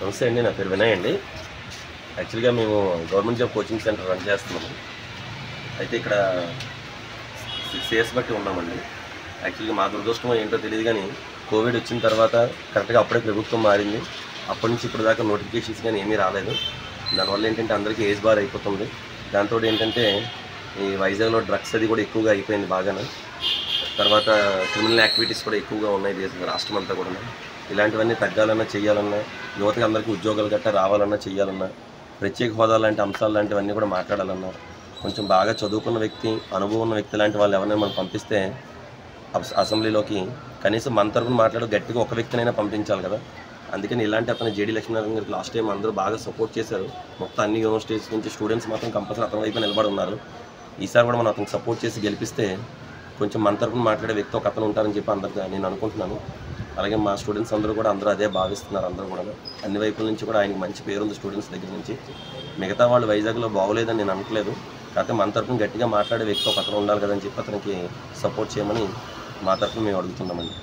నమస్తే అండి, నా పేరు వినయ్ అండి. యాక్చువల్గా మేము government job coaching centre run చేస్తున్నాము. అయితే ఇక్కడ 6 ఇయర్స్ బట్టి ఉన్నామండి. యాక్చువల్గా మా దురదృష్టం ఏంటో తెలియదు కానీ కోవిడ్ వచ్చిన తర్వాత కరెక్ట్గా అప్పుడే ప్రభుత్వం మారింది. అప్పటి నుంచి ఇప్పుడు దాకా నోటిఫికేషన్స్ కానీ ఏమీ రాలేదు. దానివల్ల ఏంటంటే అందరికీ ఏజ్ బార్ అయిపోతుంది. దాంతో ఏంటంటే ఈ వైజాగ్లో డ్రగ్స్ అది కూడా ఎక్కువగా అయిపోయింది బాగానే. తర్వాత క్రిమినల్ యాక్టివిటీస్ కూడా ఎక్కువగా ఉన్నాయి రాష్ట్రం అంతా కూడా. ఇలాంటివన్నీ తగ్గాలన్నా చేయాలన్నా, యువతకి అందరికీ ఉద్యోగాలు గట్టా రావాలన్నా చేయాలన్నా, ప్రత్యేక హోదా లాంటి అంశాలు లాంటివన్నీ కూడా మాట్లాడాలన్నా, కొంచెం బాగా చదువుకున్న వ్యక్తి, అనుభవం ఉన్న వ్యక్తి లాంటి వాళ్ళు ఎవరైనా మనం పంపిస్తే అసెంబ్లీలోకి కనీసం మన తరఫున మాట్లాడు గట్టిగా ఒక వ్యక్తినైనా పంపించాలి కదా. అందుకని ఇలాంటి అతను జేడీ లక్ష్మీనారాయణ గారికి లాస్ట్ టైం అందరూ బాగా సపోర్ట్ చేశారు. మొత్తం అన్ని యూనివర్సిటీస్ నుంచి స్టూడెంట్స్ మాత్రం కంపల్సరీ అతని వైపు నిలబడి ఉన్నారు. ఈసారి కూడా మనం అతనికి సపోర్ట్ చేసి గెలిపిస్తే కొంచెం మన తరఫున మాట్లాడే వ్యక్తి ఒక అతను ఉంటారని చెప్పి అందరికీ నేను అనుకుంటున్నాను. అలాగే మా స్టూడెంట్స్ అందరూ కూడా అదే భావిస్తున్నారు. అందరూ కూడా అన్ని వైపుల నుంచి కూడా ఆయనకి మంచి పేరుంది స్టూడెంట్స్ దగ్గర నుంచి. మిగతా వాళ్ళు వైజాగ్లో బాగోలేదని నేను అనట్లేదు. కాకపోతే మన తరఫున గట్టిగా మాట్లాడే వ్యక్తి ఒక అతను ఉండాలి కదని చెప్పి అతనికి సపోర్ట్ చేయమని మా తరఫున మేము అడుగుతున్నామండి.